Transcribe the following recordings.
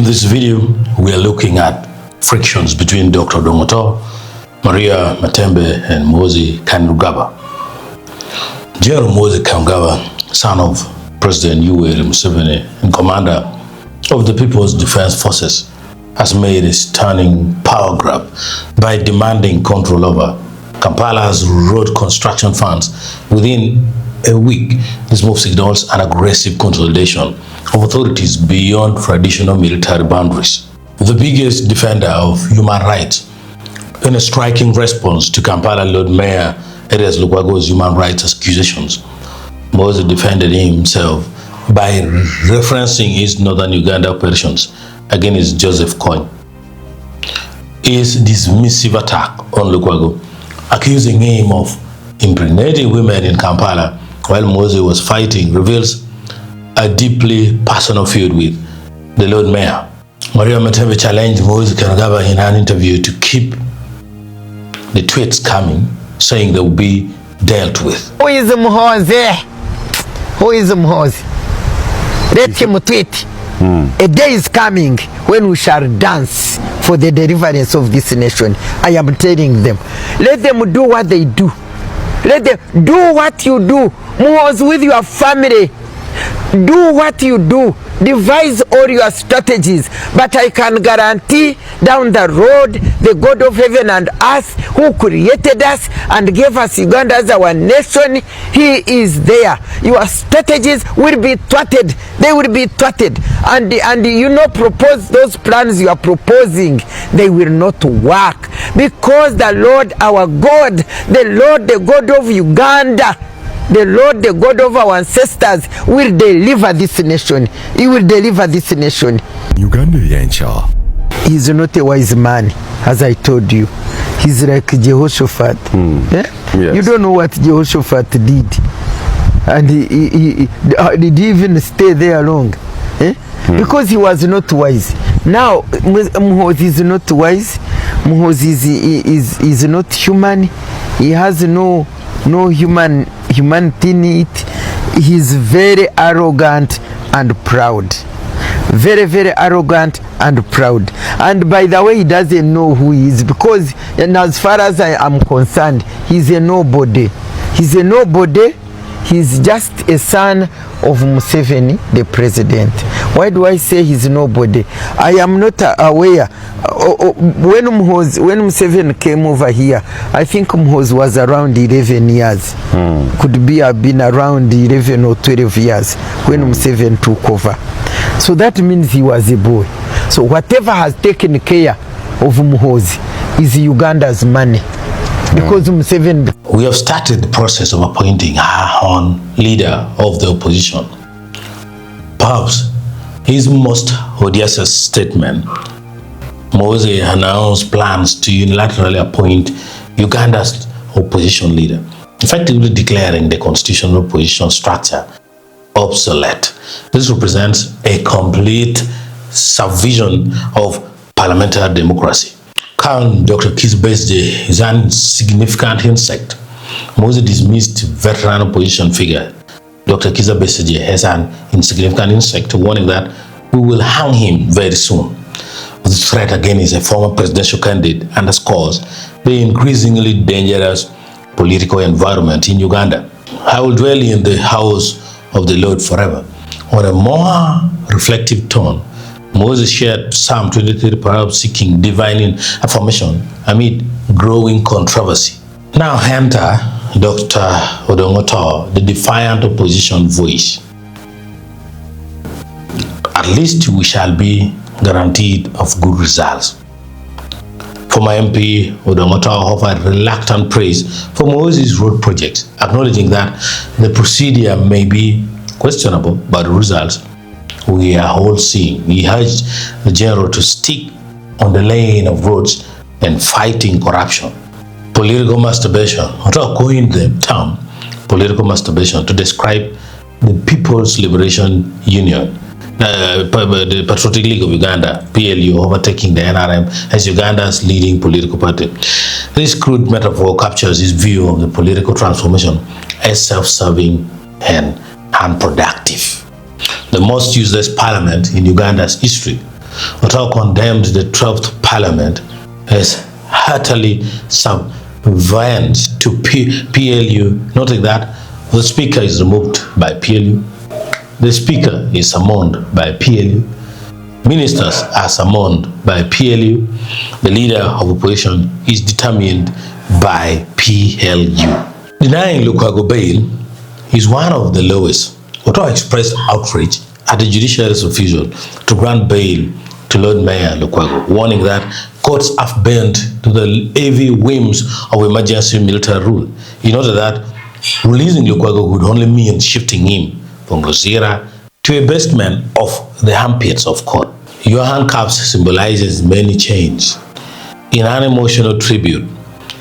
In this video, we are looking at frictions between Dr. Odonga, Maria Matembe, and Muhoozi Kainerugaba. General Muhoozi Kainerugaba, son of President Yoweri Museveni and commander of the People's Defense Forces, has made a stunning power grab by demanding control over Kampala's road construction funds. Within a week, this move signals an aggressive consolidation of authorities beyond traditional military boundaries. The biggest defender of human rights, in a striking response to Kampala Lord Mayor Erias Lukwago's human rights accusations, Muhoozi defended himself by referencing his northern Uganda operations against Joseph Kony. His dismissive attack on Lukwago, accusing him of impregnating women in Kampala while Muhoozi was fighting, reveals a deeply personal feud with the Lord Mayor. Maria Matembe challenged Muhoozi Kainerugaba in an interview to keep the tweets coming, saying they will be dealt with. Who is Muhoozi? Who is Muhoozi? Let him tweet. A day is coming when we shall dance for the deliverance of this nation. I am telling them. Let them do what they do. Let them do what you do. Muhoozi, with your family. Do what you do. Devise all your strategies. But I can guarantee down the road, the God of heaven and earth, who created us and gave us Uganda as our nation, he is there. Your strategies will be thwarted. They will be thwarted. And you know, propose those plans you are proposing, they will not work. Because the Lord our God, the Lord the God of Uganda, the Lord, the God of our ancestors, will deliver this nation. He will deliver this nation. Uganda Yancha. He's not a wise man, as I told you. He's like Jehoshaphat. Yes. You don't know what Jehoshaphat did. And did he even stay there long? Because he was not wise. Now, Muhoozi is not wise. Muhoozi is not human. He has no humanity in it. He's very arrogant and proud. Very, very arrogant and proud. And by the way, he doesn't know who he is, because, and as far as I am concerned, he's a nobody. He's a nobody. He's just a son of Museveni, the president. Why do I say he's nobody? I am not aware. When Museveni came over here, I think Muhoozi was around 11 years. Could be have been around 11 or 12 years when Museveni took over. So that means he was a boy. So whatever has taken care of Muhoozi is Uganda's money. Because Museveni... We have started the process of appointing our own leader of the opposition. Perhaps his most audacious statement, Muhoozi announced plans to unilaterally appoint Uganda's opposition leader, effectively declaring the constitutional opposition structure obsolete. This represents a complete subversion of parliamentary democracy. Count Dr. Kizza Besigye is an insignificant insect. Muhoozi dismissed veteran opposition figure Dr. Kizza Besigye as an insignificant insect, warning that we will hang him very soon. The threat against a former presidential candidate underscores the increasingly dangerous political environment in Uganda. I will dwell in the house of the Lord forever. On a more reflective tone, Muhoozi shared Psalm 23, perhaps seeking divine affirmation amid growing controversy. Now enter Dr. Odonga, the defiant opposition voice. At least we shall be guaranteed of good results. Former MP Odonga offered reluctant praise for Muhoozi's road projects, acknowledging that the procedure may be questionable, but the results we are all seeing. He urged the general to stick on the lane of roads and fighting corruption. Political masturbation, Otto coined the term political masturbation to describe the People's Liberation Union, the Patriotic League of Uganda, PLU, overtaking the NRM as Uganda's leading political party. This crude metaphor captures his view of the political transformation as self-serving and unproductive. The most useless parliament in Uganda's history. Otto condemned the 12th Parliament as utterly subservient to PLU, noting that the Speaker is removed by PLU, the Speaker is summoned by PLU, ministers are summoned by PLU, the leader of opposition is determined by PLU. Denying Lukwago bail is one of the lowest. Otto expressed outrage at the judiciary's refusal to grant bail to Lord Mayor Lukwago, warning that courts have bent to the heavy whims of emergency military rule. He noted that releasing Lukwago would only mean shifting him from Lozera to a basement of the armpits of court. Your handcuffs symbolizes many chains. In an emotional tribute,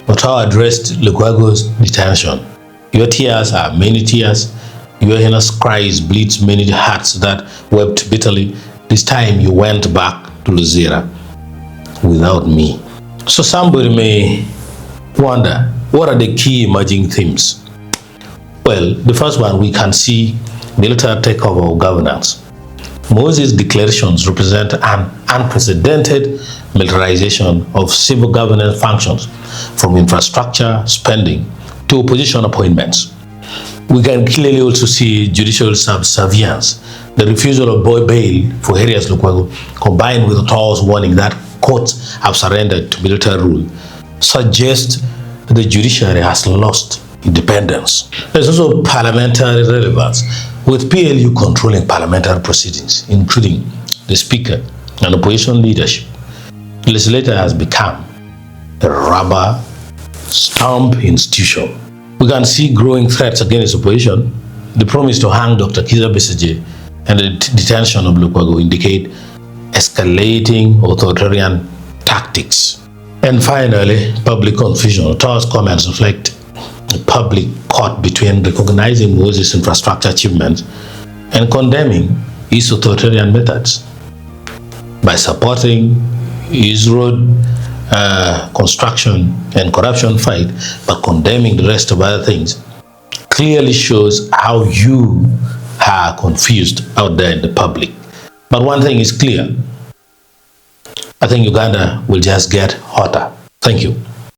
Otto addressed Lukwago's detention. Your tears are many tears. Your heinous cries bleeds many hearts that wept bitterly. This time you went back to Lozera without me. So somebody may wonder, what are the key emerging themes? Well, the first one, we can see military takeover of governance. Muhoozi's declarations represent an unprecedented militarization of civil governance functions, from infrastructure spending to opposition appointments. We can clearly also see judicial subservience. The refusal of bail for Arias Lukwago, combined with Otto's warning that courts have surrendered to military rule, suggests the judiciary has lost independence. There's also parliamentary relevance, with PLU controlling parliamentary proceedings, including the Speaker and opposition leadership. The legislature has become a rubber stamp institution. We can see growing threats against opposition. The promise to hang Dr. Kizza Besigye and the detention of Lukwago indicate escalating authoritarian tactics. And finally, public confusion. Otto's comments reflect a public caught between recognizing Muhoozi's infrastructure achievements and condemning his authoritarian methods. By supporting his road construction and corruption fight, but condemning the rest of other things, clearly shows how you are confused out there in the public. But one thing is clear, I think Uganda will just get hotter. Thank you.